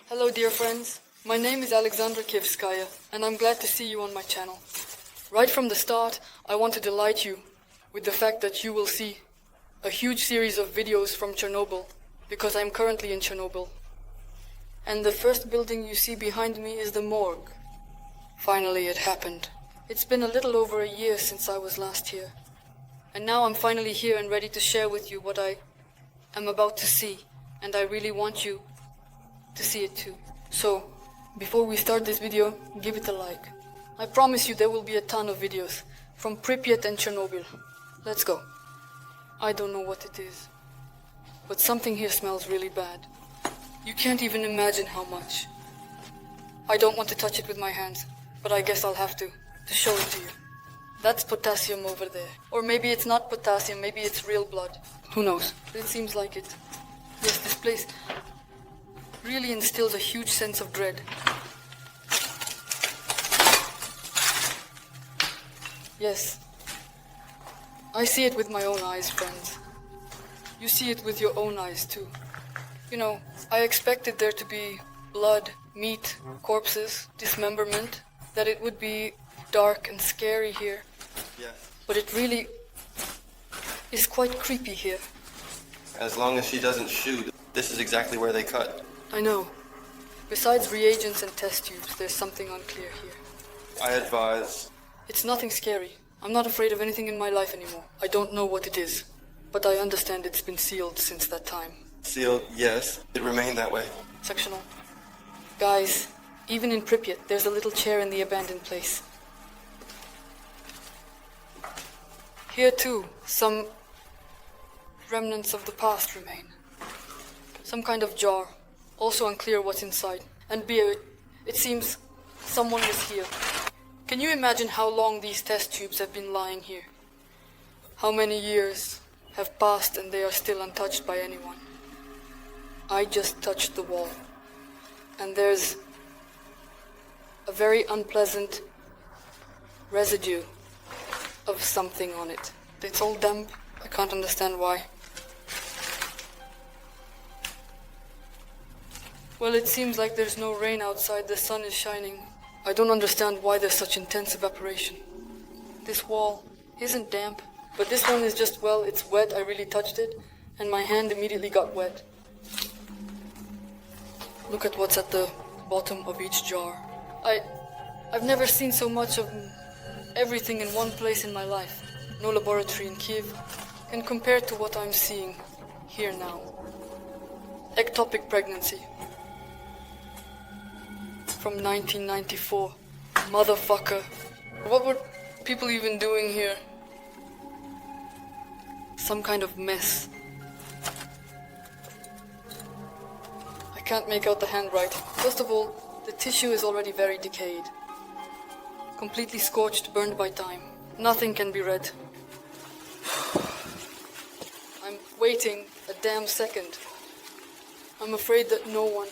Hello dear friends, my name is ALEXANDRA KIEVSKAYA and I'm glad to see you on my channel. Right from the start, I want to delight you with the fact that you will see a huge series of videos from Chernobyl, because I'm currently in Chernobyl. And the first building you see behind me is the morgue. Finally it happened. It's been a little over a year since I was last here. And now I'm finally here and ready to share with you what I am about to see, and I really want you to see it too. So, before we start this video, give it a like. I promise you there will be a ton of videos from Pripyat and Chernobyl. Let's go. I don't know what it is, but something here smells really bad. You can't even imagine how much. I don't want to touch it with my hands, but I guess I'll have to show it to you. That's potassium over there. Or maybe it's not potassium, maybe it's real blood. Who knows? It seems like it. Yes, this place really instills a huge sense of dread. Yes, I see it with my own eyes, friends. You see it with your own eyes too. You know, I expected there to be blood, meat, corpses, dismemberment, that it would be dark and scary here. Yes. But it really is quite creepy here. As long as she doesn't shoot, this is exactly where they cut. I know. Besides reagents and test tubes, there's something unclear here. I advise. It's nothing scary. I'm not afraid of anything in my life anymore. I don't know what it is, but I understand it's been sealed since that time. Sealed, yes. It remained that way. Sectional. Guys, even in Pripyat, there's a little chair in the abandoned place. Here too, some remnants of the past remain. Some kind of jar, also unclear what's inside. And beer, it seems someone was here. Can you imagine how long these test tubes have been lying here? How many years have passed and they are still untouched by anyone? I just touched the wall, and there's a very unpleasant residue of something on it. It's all damp. I can't understand why. Well, it seems like there's no rain outside. The sun is shining. I don't understand why there's such intense evaporation. This wall isn't damp, but this one is just, well, it's wet. I really touched it, and my hand immediately got wet. Look at what's at the bottom of each jar. I've never seen so much of everything in one place in my life. No laboratory in Kiev can compare to what I'm seeing here now. Ectopic pregnancy. From 1994. Motherfucker. What were people even doing here? Some kind of mess. I can't make out the handwriting. First of all, the tissue is already very decayed. Completely scorched, burned by time. Nothing can be read. I'm waiting a damn second. I'm afraid that no one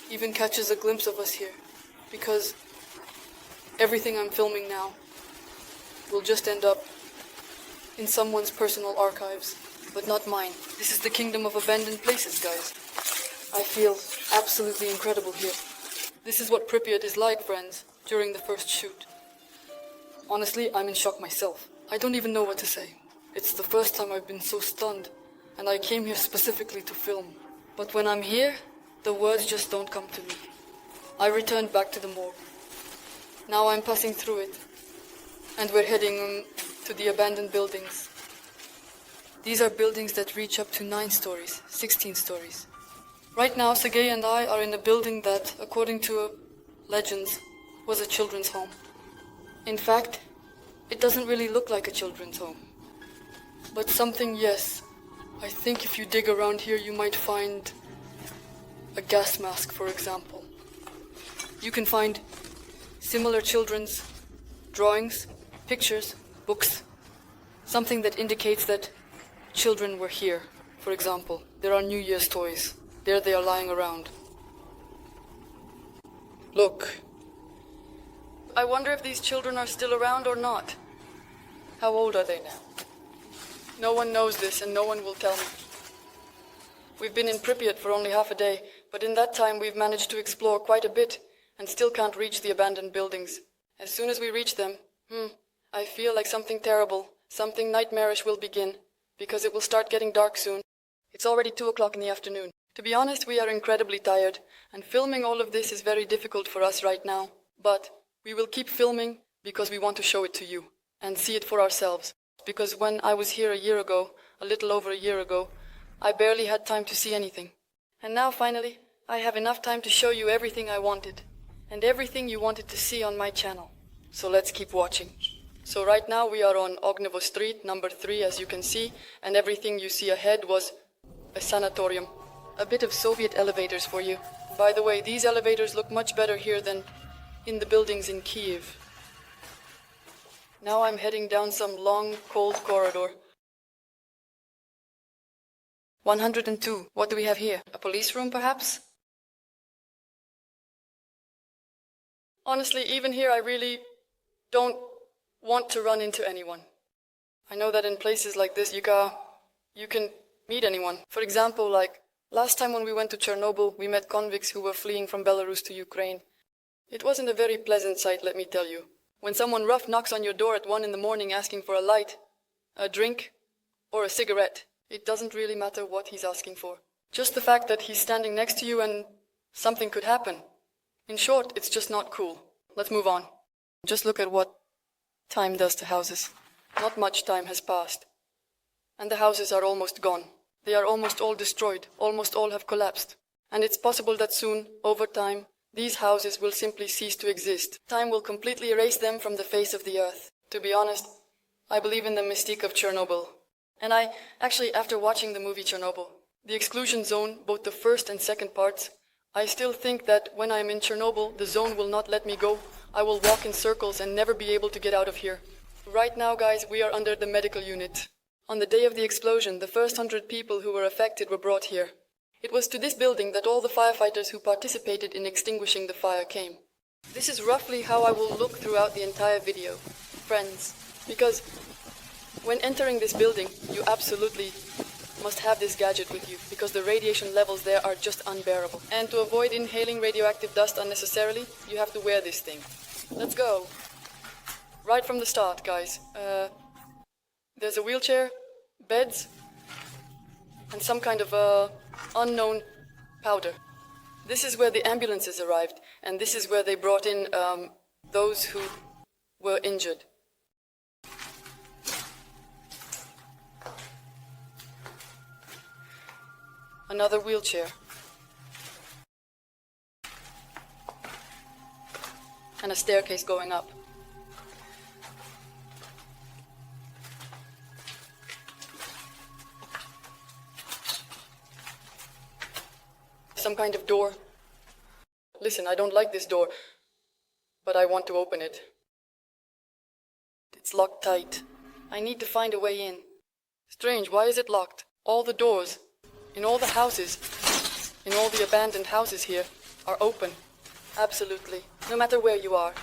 even catches a glimpse of us here, because everything I'm filming now will just end up in someone's personal archives, but not mine. This is the kingdom of abandoned places, guys. I feel absolutely incredible here. This is what Pripyat is like, friends, during the first shoot. Honestly, I'm in shock myself. I don't even know what to say. It's the first time I've been so stunned, and I came here specifically to film. But when I'm here, the words just don't come to me. I returned back to the morgue. Now I'm passing through it, and we're heading to the abandoned buildings. These are buildings that reach up to 9 stories, 16 stories. Right now, Sergei and I are in a building that, according to legends, was a children's home. In fact, it doesn't really look like a children's home. But something, yes. I think if you dig around here, you might find a gas mask, for example. You can find similar children's drawings, pictures, books, something that indicates that children were here. For example, there are New Year's toys. There they are lying around. Look. I wonder if these children are still around or not. How old are they now? No one knows this, and no one will tell me. We've been in Pripyat for only half a day, But in that time, we've managed to explore quite a bit and still can't reach the abandoned buildings. As soon as we reach them, I feel like something terrible, something nightmarish will begin, because it will start getting dark soon. It's already 2 o'clock in the afternoon. To be honest, we are incredibly tired, and filming all of this is very difficult for us right now. But we will keep filming because we want to show it to you and see it for ourselves. Because when I was here a year ago, a little over a year ago, I barely had time to see anything. And now finally, I have enough time to show you everything I wanted, and everything you wanted to see on my channel. So let's keep watching. So right now we are on Ognevo Street, number 3, as you can see, and everything you see ahead was a sanatorium. A bit of Soviet elevators for you. By the way, these elevators look much better here than in the buildings in Kiev. Now I'm heading down some long, cold corridor. 102. What do we have here? A police room, perhaps? Honestly, even here I really don't want to run into anyone. I know that in places like this you can meet anyone. For example, like last time when we went to Chernobyl, we met convicts who were fleeing from Belarus to Ukraine. It wasn't a very pleasant sight, let me tell you. When someone rough knocks on your door at 1 in the morning asking for a light, a drink, or a cigarette, it doesn't really matter what he's asking for. Just the fact that he's standing next to you and something could happen. In short, it's just not cool. Let's move on. Just look at what time does to houses. Not much time has passed. And the houses are almost gone. They are almost all destroyed. Almost all have collapsed. And it's possible that soon, over time, these houses will simply cease to exist. Time will completely erase them from the face of the earth. To be honest, I believe in the mystique of Chernobyl. And actually, after watching the movie Chernobyl, the Exclusion Zone, both the first and second parts, I still think that when I'm in Chernobyl, the zone will not let me go. I will walk in circles and never be able to get out of here. Right now, guys, we are under the medical unit. On the day of the explosion, the first 100 people who were affected were brought here. It was to this building that all the firefighters who participated in extinguishing the fire came. This is roughly how I will look throughout the entire video, friends, because when entering this building, you absolutely must have this gadget with you, because the radiation levels there are just unbearable. And to avoid inhaling radioactive dust unnecessarily, you have to wear this thing. Let's go. Right from the start, guys. There's a wheelchair, beds, and some kind of unknown powder. This is where the ambulances arrived, and this is where they brought in those who were injured. Another wheelchair. And a staircase going up. Some kind of door. Listen, I don't like this door, but I want to open it. It's locked tight. I need to find a way in. Strange, why is it locked? All the doors, in all the houses, in all the abandoned houses here, are open. Absolutely. No matter where you are.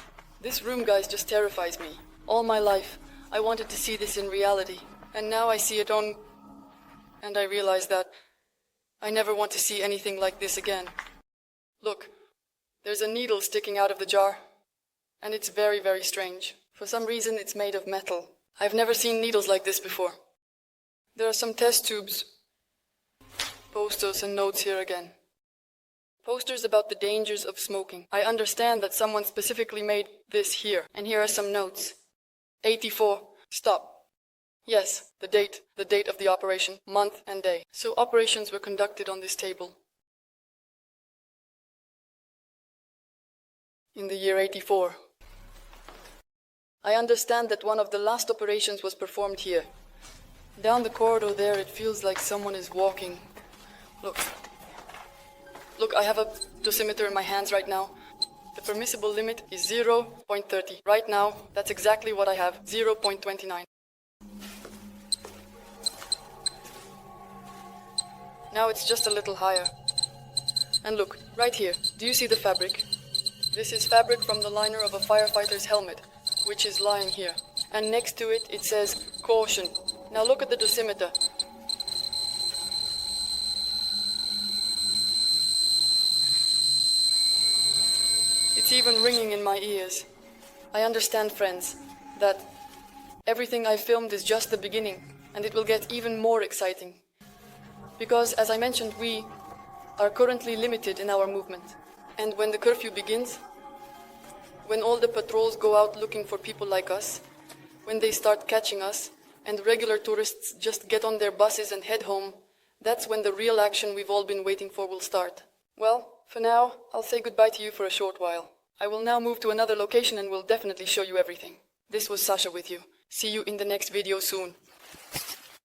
This room, guys, just terrifies me. All my life, I wanted to see this in reality. And now I see it on... And I realize that I never want to see anything like this again. Look, there's a needle sticking out of the jar. And it's very, very strange. For some reason, it's made of metal. I've never seen needles like this before. There are some test tubes. Posters and notes here again. Posters about the dangers of smoking. I understand that someone specifically made this here. And here are some notes. 84. Stop. Yes, the date of the operation, month and day. So operations were conducted on this table. In the year 84. I understand that one of the last operations was performed here. Down the corridor there, it feels like someone is walking. Look, I have a dosimeter in my hands right now. The permissible limit is 0.30. Right now, that's exactly what I have, 0.29. Now it's just a little higher. And look, right here, do you see the fabric? This is fabric from the liner of a firefighter's helmet, which is lying here. And next to it, it says, caution. Now look at the dosimeter. even ringing in my ears. I understand, friends, that everything I filmed is just the beginning, and it will get even more exciting. Because, as I mentioned, we are currently limited in our movement. And when the curfew begins, when all the patrols go out looking for people like us, when they start catching us, and regular tourists just get on their buses and head home, that's when the real action we've all been waiting for will start. Well, for now, I'll say goodbye to you for a short while. I will now move to another location and will definitely show you everything. This was Sasha with you. See you in the next video soon.